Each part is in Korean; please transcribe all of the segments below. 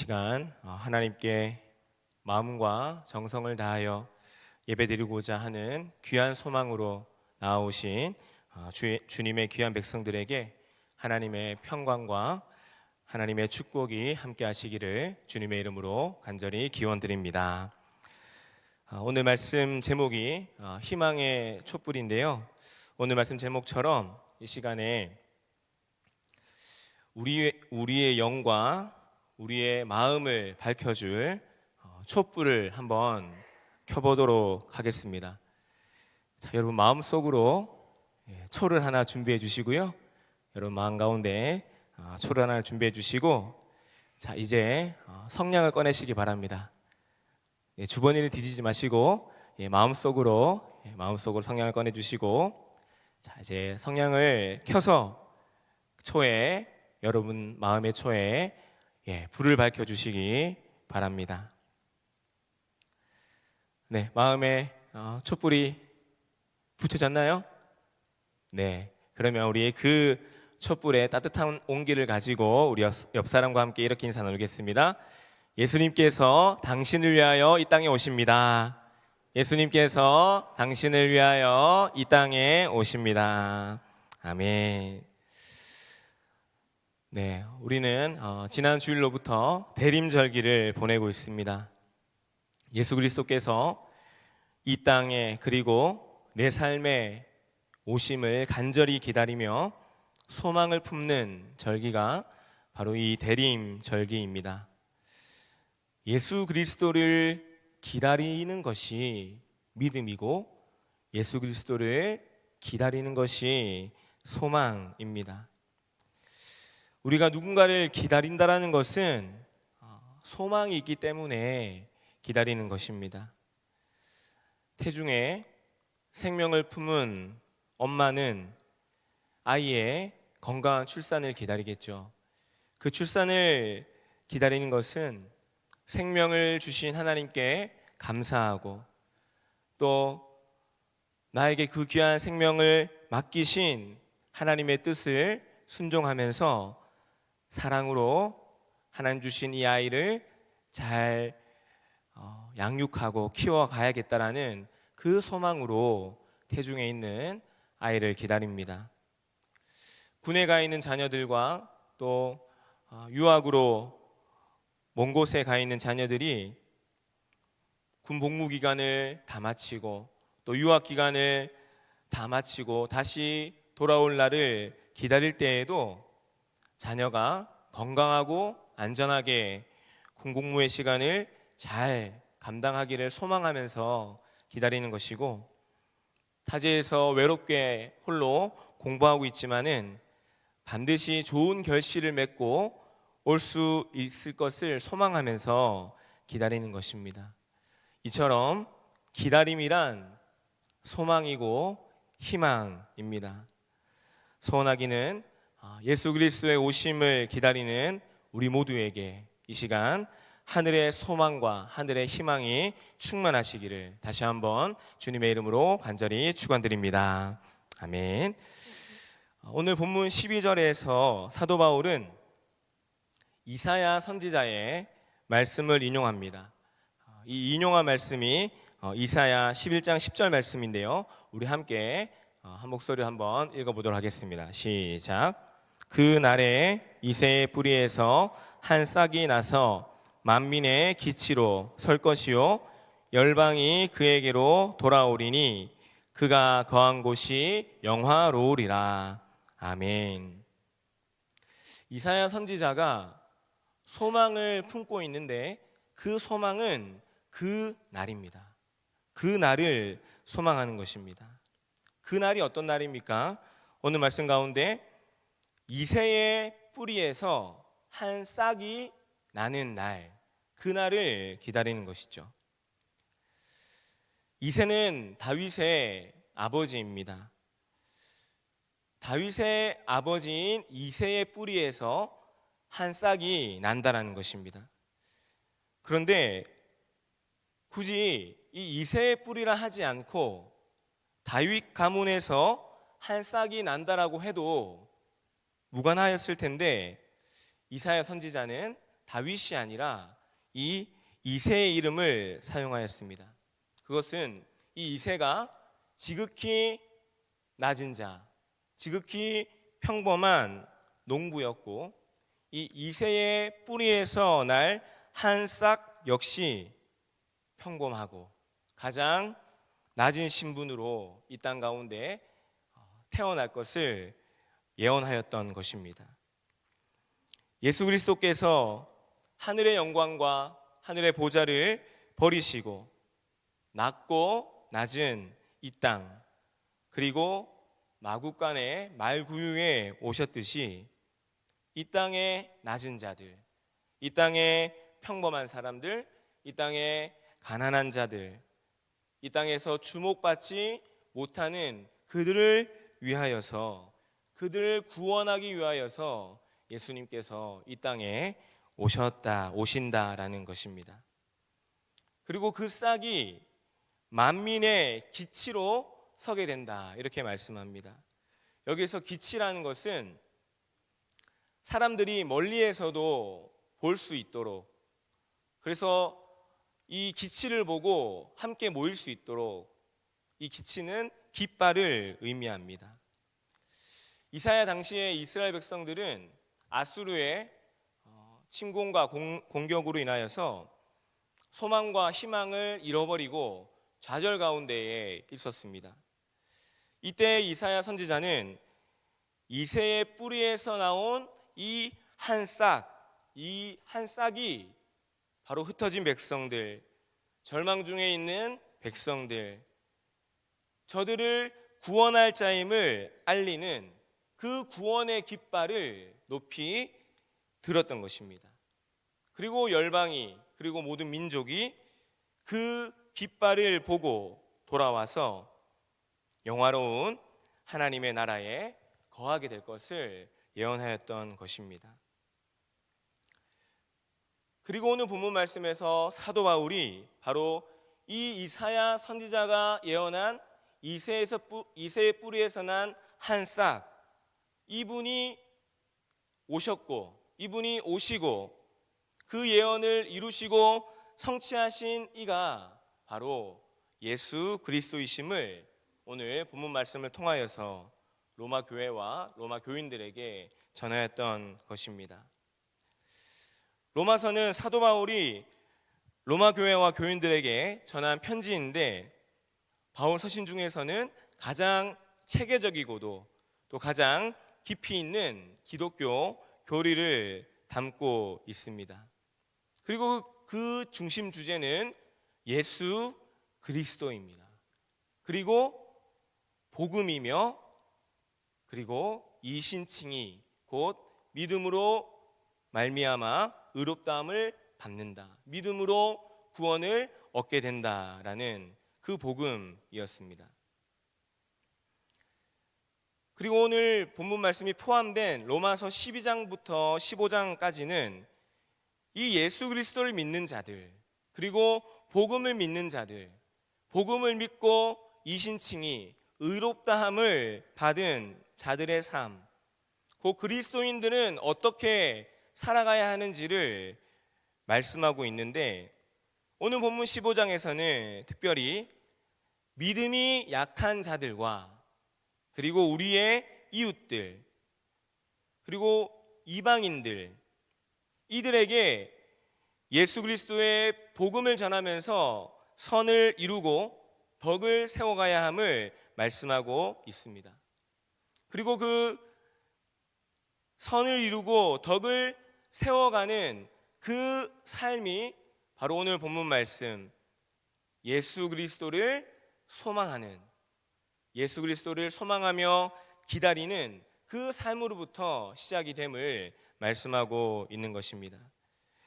시간 하나님께 마음과 정성을 다하여 예배드리고자 하는 귀한 소망으로 나아오신 주님의 귀한 백성들에게 하나님의 평강과 하나님의 축복이 함께 하시기를 주님의 이름으로 간절히 기원드립니다. 오늘 말씀 제목이 희망의 촛불인데요. 오늘 말씀 제목처럼 이 시간에 우리의 영과 우리의 마음을 밝혀줄 촛불을 한번 켜보도록 하겠습니다. 자, 여러분 마음속으로 초를 하나 준비해 주시고요. 여러분 마음 가운데 초를 하나 준비해 주시고, 자 이제 성냥을 꺼내시기 바랍니다. 주머니를 뒤지지 마시고 마음속으로 성냥을 꺼내 주시고, 자 이제 성냥을 켜서 초에, 여러분 마음의 초에 불을 밝혀 주시기 바랍니다. 네, 마음에 촛불이 붙여졌나요? 네, 그러면 우리 그 촛불에 따뜻한 온기를 가지고 우리 옆 사람과 함께 이렇게 인사 나누겠습니다. 예수님께서 당신을 위하여 이 땅에 오십니다. 예수님께서 당신을 위하여 이 땅에 오십니다. 아멘. 네, 우리는 지난 주일로부터 대림절기를 보내고 있습니다. 예수 그리스도께서 이 땅에 그리고 내 삶에 오심을 간절히 기다리며 소망을 품는 절기가 바로 이 대림절기입니다. 예수 그리스도를 기다리는 것이 믿음이고 예수 그리스도를 기다리는 것이 소망입니다. 우리가 누군가를 기다린다라는 것은 소망이 있기 때문에 기다리는 것입니다. 태중에 생명을 품은 엄마는 아이의 건강한 출산을 기다리겠죠. 그 출산을 기다리는 것은 생명을 주신 하나님께 감사하고, 또 나에게 그 귀한 생명을 맡기신 하나님의 뜻을 순종하면서 사랑으로 하나님 주신 이 아이를 잘 양육하고 키워가야겠다라는 그 소망으로 태중에 있는 아이를 기다립니다. 군에 가 있는 자녀들과 또 유학으로 먼 곳에 가 있는 자녀들이 군 복무 기간을 다 마치고 또 유학 기간을 다 마치고 다시 돌아올 날을 기다릴 때에도 자녀가 건강하고 안전하게 군복무의 시간을 잘 감당하기를 소망하면서 기다리는 것이고, 타지에서 외롭게 홀로 공부하고 있지만은 반드시 좋은 결실을 맺고 올 수 있을 것을 소망하면서 기다리는 것입니다. 이처럼 기다림이란 소망이고 희망입니다. 소원하기는 예수 그리스도의 오심을 기다리는 우리 모두에게 이 시간 하늘의 소망과 하늘의 희망이 충만하시기를 다시 한번 주님의 이름으로 간절히 축원드립니다. 아멘. 오늘 본문 12절에서 사도 바울은 이사야 선지자의 말씀을 인용합니다. 이 인용한 말씀이 이사야 11장 10절 말씀인데요, 우리 함께 한 목소리로 한번 읽어보도록 하겠습니다. 시작. 그 날에 이새의 뿌리에서 한 싹이 나서 만민의 기치로 설 것이요 열방이 그에게로 돌아오리니 그가 거한 곳이 영화로우리라. 아멘. 이사야 선지자가 소망을 품고 있는데 그 소망은 그 날입니다. 그 날을 소망하는 것입니다. 그 날이 어떤 날입니까? 오늘 말씀 가운데 이새의 뿌리에서 한 싹이 나는 날, 그 날을 기다리는 것이죠. 이새는 다윗의 아버지입니다. 다윗의 아버지인 이새의 뿌리에서 한 싹이 난다라는 것입니다. 그런데 굳이 이 이새의 뿌리라 하지 않고 다윗 가문에서 한 싹이 난다라고 해도 무관하였을 텐데, 이사야 선지자는 다윗이 아니라 이 이새의 이름을 사용하였습니다. 그것은 이 이새가 지극히 낮은 자, 지극히 평범한 농부였고, 이 이새의 뿌리에서 날 한 싹 역시 평범하고 가장 낮은 신분으로 이 땅 가운데 태어날 것을 예언하였던 것입니다. 예수 그리스도께서 하늘의 영광과 하늘의 보좌를 버리시고 낮고 낮은 이 땅, 그리고 마구간의 말구유에 오셨듯이 이 땅의 낮은 자들, 이 땅의 평범한 사람들, 이 땅의 가난한 자들, 이 땅에서 주목받지 못하는 그들을 위하여서, 그들을 구원하기 위하여서 예수님께서 이 땅에 오신다라는 것입니다. 그리고 그 싹이 만민의 기치로 서게 된다, 이렇게 말씀합니다. 여기서 기치라는 것은 사람들이 멀리에서도 볼 수 있도록, 그래서 이 기치를 보고 함께 모일 수 있도록, 이 기치는 깃발을 의미합니다. 이사야 당시의 이스라엘 백성들은 아수르의 침공과 공격으로 인하여서 소망과 희망을 잃어버리고 좌절 가운데에 있었습니다. 이때 이사야 선지자는 이새의 뿌리에서 나온 이 한 싹이 바로 흩어진 백성들, 절망 중에 있는 백성들, 저들을 구원할 자임을 알리는 그 구원의 깃발을 높이 들었던 것입니다. 그리고 열방이, 그리고 모든 민족이 그 깃발을 보고 돌아와서 영화로운 하나님의 나라에 거하게 될 것을 예언하였던 것입니다. 그리고 오늘 본문 말씀에서 사도 바울이 바로 이 이사야 선지자가 예언한 이새의 뿌리에서 난 한 싹, 이분이 오셨고, 이분이 오시고 그 예언을 이루시고 성취하신 이가 바로 예수 그리스도이심을 오늘 본문 말씀을 통하여서 로마 교회와 로마 교인들에게 전하였던 것입니다. 로마서는 사도 바울이 로마 교회와 교인들에게 전한 편지인데, 바울 서신 중에서는 가장 체계적이고도 또 가장 깊이 있는 기독교 교리를 담고 있습니다. 그리고 그 중심 주제는 예수 그리스도입니다. 그리고 복음이며, 그리고 이신칭이 곧 믿음으로 말미암아 의롭다함을 받는다, 믿음으로 구원을 얻게 된다라는 그 복음이었습니다. 그리고 오늘 본문 말씀이 포함된 로마서 12장부터 15장까지는 이 예수 그리스도를 믿는 자들, 그리고 복음을 믿는 자들, 복음을 믿고 이신칭이 의롭다함을 받은 자들의 삶, 그 그리스도인들은 어떻게 살아가야 하는지를 말씀하고 있는데, 오늘 본문 15장에서는 특별히 믿음이 약한 자들과, 그리고 우리의 이웃들, 그리고 이방인들, 이들에게 예수 그리스도의 복음을 전하면서 선을 이루고 덕을 세워가야 함을 말씀하고 있습니다. 그리고 그 선을 이루고 덕을 세워가는 그 삶이 바로 오늘 본문 말씀, 예수 그리스도를 소망하는, 예수 그리스도를 소망하며 기다리는 그 삶으로부터 시작이 됨을 말씀하고 있는 것입니다.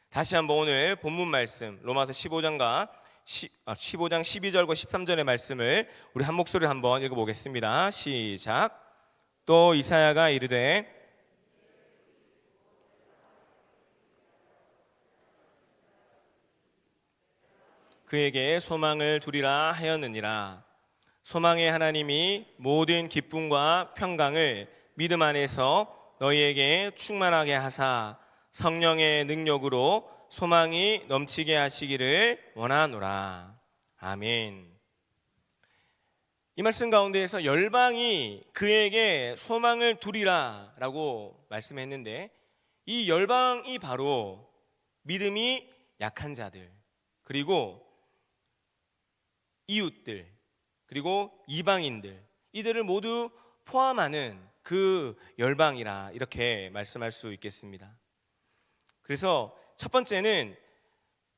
다시 한번 오늘 본문 말씀 로마서 15장 12절과 13절의 말씀을 우리 한 목소리로 한번 읽어보겠습니다. 시작. 또 이사야가 이르되 그에게 소망을 두리라 하였느니라. 소망의 하나님이 모든 기쁨과 평강을 믿음 안에서 너희에게 충만하게 하사 성령의 능력으로 소망이 넘치게 하시기를 원하노라. 아멘. 이 말씀 가운데에서 열방이 그에게 소망을 두리라 라고 말씀했는데, 이 열방이 바로 믿음이 약한 자들, 그리고 이웃들, 그리고 이방인들, 이들을 모두 포함하는 그 열방이라 이렇게 말씀할 수 있겠습니다. 그래서 첫 번째는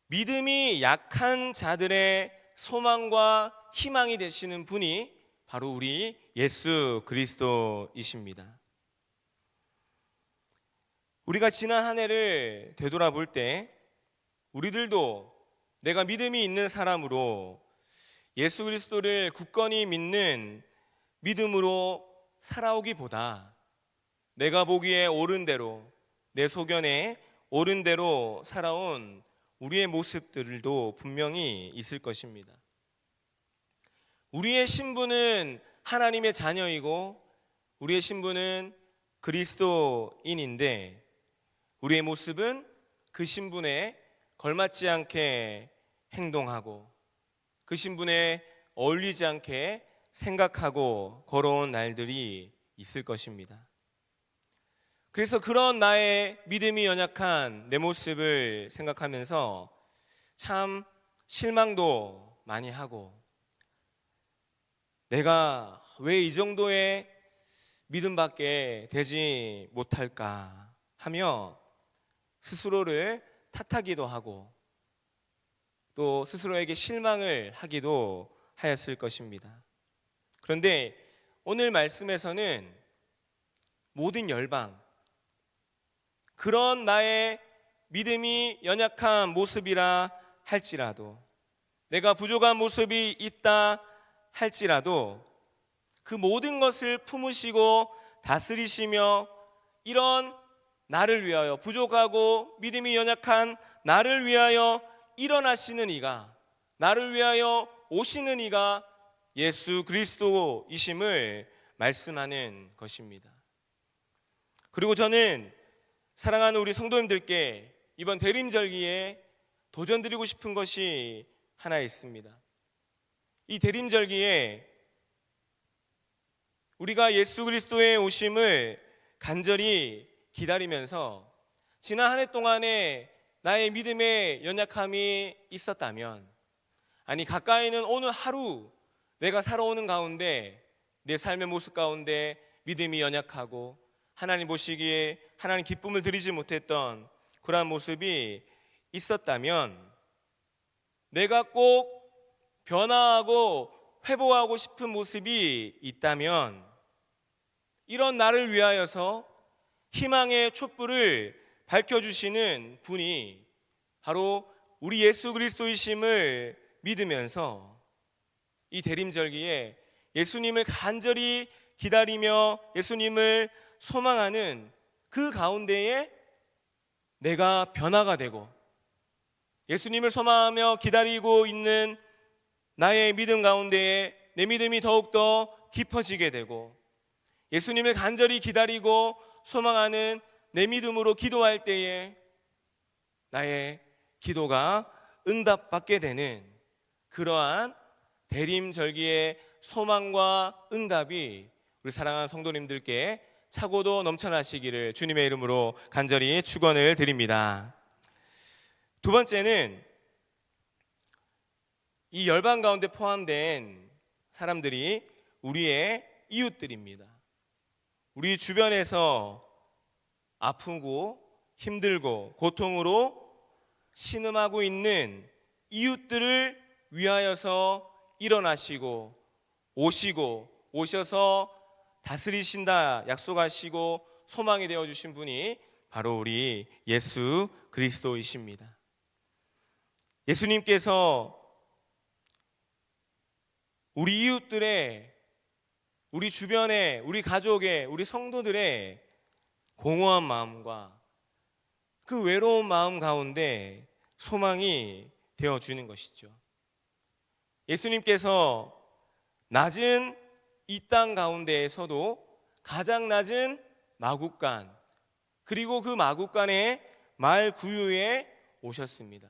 믿음이 약한 자들의 소망과 희망이 되시는 분이 바로 우리 예수 그리스도이십니다. 우리가 지난 한 해를 되돌아볼 때 우리들도 내가 믿음이 있는 사람으로 예수 그리스도를 굳건히 믿는 믿음으로 살아오기보다 내가 보기에 옳은 대로, 내 소견에 옳은 대로 살아온 우리의 모습들도 분명히 있을 것입니다. 우리의 신분은 하나님의 자녀이고 우리의 신분은 그리스도인인데, 우리의 모습은 그 신분에 걸맞지 않게 행동하고 그 신분에 어울리지 않게 생각하고 걸어온 날들이 있을 것입니다. 그래서 그런 나의 믿음이 연약한 내 모습을 생각하면서 참 실망도 많이 하고, 내가 왜 이 정도의 믿음밖에 되지 못할까 하며 스스로를 탓하기도 하고 또 스스로에게 실망을 하기도 하였을 것입니다. 그런데 오늘 말씀에서는 모든 열방, 그런 나의 믿음이 연약한 모습이라 할지라도, 내가 부족한 모습이 있다 할지라도 그 모든 것을 품으시고 다스리시며 이런 나를 위하여, 부족하고 믿음이 연약한 나를 위하여 일어나시는 이가, 나를 위하여 오시는 이가 예수 그리스도이심을 말씀하는 것입니다. 그리고 저는 사랑하는 우리 성도님들께 이번 대림절기에 도전드리고 싶은 것이 하나 있습니다. 이 대림절기에 우리가 예수 그리스도의 오심을 간절히 기다리면서 지난 한 해 동안에 나의 믿음의 연약함이 있었다면, 아니 가까이는 오늘 하루 내가 살아오는 가운데 내 삶의 모습 가운데 믿음이 연약하고 하나님 보시기에 하나님 기쁨을 드리지 못했던 그러한 모습이 있었다면, 내가 꼭 변화하고 회복하고 싶은 모습이 있다면, 이런 나를 위하여서 희망의 촛불을 밝혀주시는 분이 바로 우리 예수 그리스도이심을 믿으면서 이 대림절기에 예수님을 간절히 기다리며 예수님을 소망하는 그 가운데에 내가 변화가 되고, 예수님을 소망하며 기다리고 있는 나의 믿음 가운데에 내 믿음이 더욱더 깊어지게 되고, 예수님을 간절히 기다리고 소망하는 내 믿음으로 기도할 때에 나의 기도가 응답받게 되는 그러한 대림절기의 소망과 응답이 우리 사랑하는 성도님들께 차고도 넘쳐나시기를 주님의 이름으로 간절히 축원을 드립니다. 두 번째는 이 열방 가운데 포함된 사람들이 우리의 이웃들입니다. 우리 주변에서 아프고 힘들고 고통으로 신음하고 있는 이웃들을 위하여서 일어나시고 오셔서 다스리신다 약속하시고 소망이 되어주신 분이 바로 우리 예수 그리스도이십니다. 예수님께서 우리 이웃들의, 우리 주변의, 우리 가족의, 우리 성도들의 공허한 마음과 그 외로운 마음 가운데 소망이 되어주는 것이죠. 예수님께서 낮은 이 땅 가운데에서도 가장 낮은 마국간, 그리고 그 마국간에 말 구유에 오셨습니다.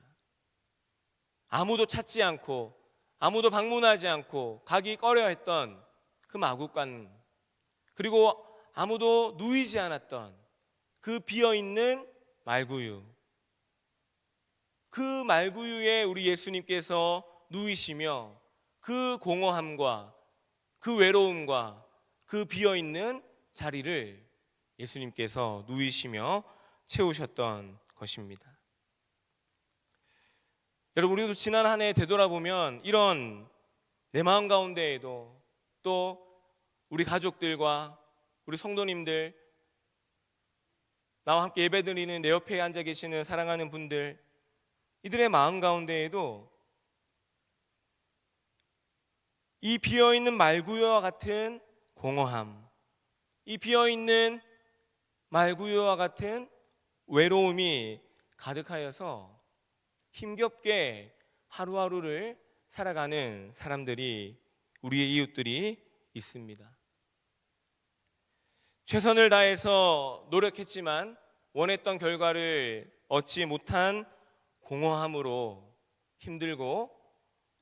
아무도 찾지 않고 아무도 방문하지 않고 가기 꺼려했던 그 마구간, 그리고 아무도 누이지 않았던 그 비어있는 말구유, 그 말구유에 우리 예수님께서 누이시며 그 공허함과 그 외로움과 그 비어있는 자리를 예수님께서 누이시며 채우셨던 것입니다. 여러분, 우리도 지난 한 해 되돌아보면 이런 내 마음 가운데에도 또 우리 가족들과 우리 성도님들, 나와 함께 예배드리는 내 옆에 앉아 계시는 사랑하는 분들, 이들의 마음 가운데에도 이 비어있는 말구유와 같은 공허함, 이 비어있는 말구유와 같은 외로움이 가득하여서 힘겹게 하루하루를 살아가는 사람들이, 우리의 이웃들이 있습니다. 최선을 다해서 노력했지만 원했던 결과를 얻지 못한 공허함으로 힘들고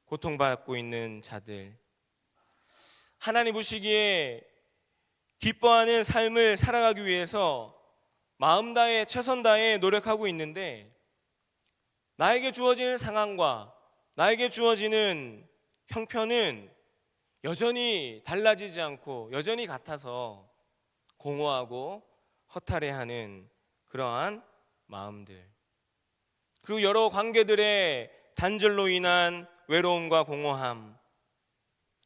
고통받고 있는 자들, 하나님 보시기에 기뻐하는 삶을 살아가기 위해서 마음 다해 최선 다해 노력하고 있는데, 나에게 주어지는 상황과 나에게 주어지는 형편은 여전히 달라지지 않고 여전히 같아서 공허하고 허탈해하는 그러한 마음들, 그리고 여러 관계들의 단절로 인한 외로움과 공허함,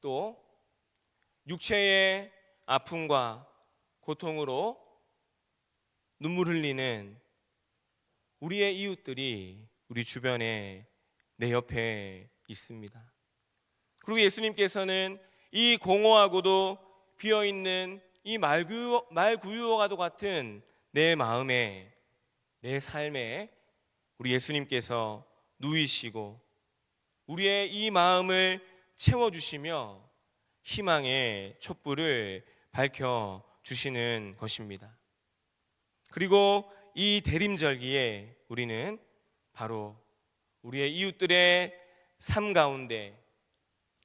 또 육체의 아픔과 고통으로 눈물 흘리는 우리의 이웃들이 우리 주변에, 내 옆에 있습니다. 그리고 예수님께서는 이 공허하고도 비어있는 이 말구유와도 같은 내 마음에, 내 삶에 우리 예수님께서 누이시고 우리의 이 마음을 채워주시며 희망의 촛불을 밝혀주시는 것입니다. 그리고 이 대림절기에 우리는 바로 우리의 이웃들의 삶 가운데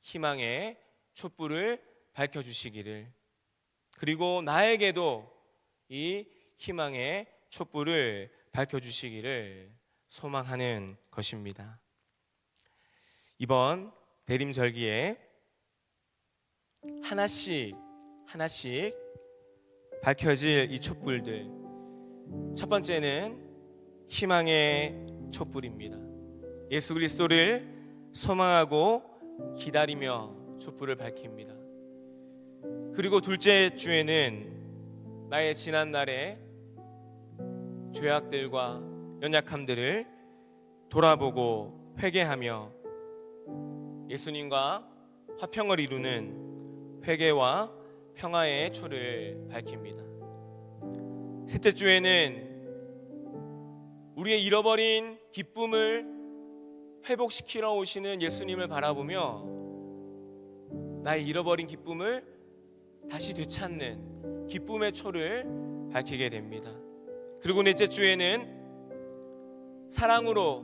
희망의 촛불을 밝혀주시기를, 그리고 나에게도 이 희망의 촛불을 밝혀주시기를 소망하는 것입니다. 이번 대림절기에 하나씩 밝혀질 이 촛불들, 첫 번째는 희망의 촛불입니다. 예수 그리스도를 소망하고 기다리며 촛불을 밝힙니다. 그리고 둘째 주에는 나의 지난날의 죄악들과 연약함들을 돌아보고 회개하며 예수님과 화평을 이루는 회개와 평화의 초를 밝힙니다. 셋째 주에는 우리의 잃어버린 기쁨을 회복시키러 오시는 예수님을 바라보며 나의 잃어버린 기쁨을 다시 되찾는 기쁨의 초를 밝히게 됩니다. 그리고 넷째 주에는 사랑으로,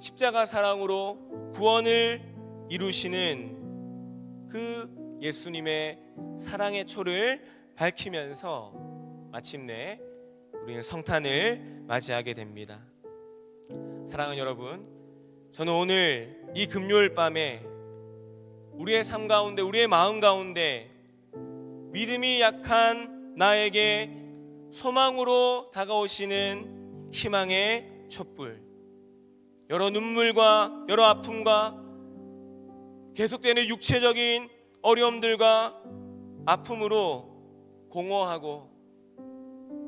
십자가 사랑으로 구원을 이루시는 그 예수님의 사랑의 초를 밝히면서 마침내 우리는 성탄을 맞이하게 됩니다. 사랑하는 여러분, 저는 오늘 이 금요일 밤에 우리의 삶 가운데, 우리의 마음 가운데 믿음이 약한 나에게 소망으로 다가오시는 희망의 촛불, 여러 눈물과 여러 아픔과 계속되는 육체적인 어려움들과 아픔으로 공허하고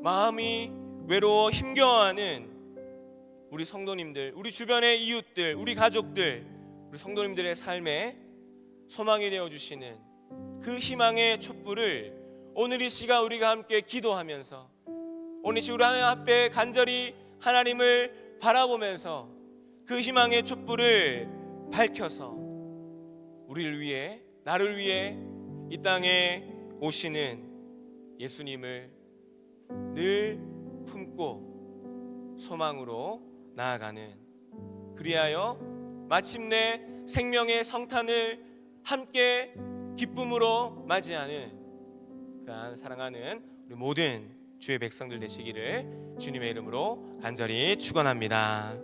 마음이 외로워 힘겨워하는 우리 성도님들, 우리 주변의 이웃들, 우리 가족들, 우리 성도님들의 삶에 소망이 되어주시는 그 희망의 촛불을 오늘 이 시간 우리가 함께 기도하면서, 오늘 이 시간 우리 하나님 앞에 간절히 하나님을 바라보면서 그 희망의 촛불을 밝혀서 우리를 위해, 나를 위해 이 땅에 오시는 예수님을 늘 품고 소망으로 나아가는, 그리하여 마침내 생명의 성탄을 함께 기쁨으로 맞이하는 그러한 사랑하는 우리 모든 주의 백성들 되시기를 주님의 이름으로 간절히 축원합니다.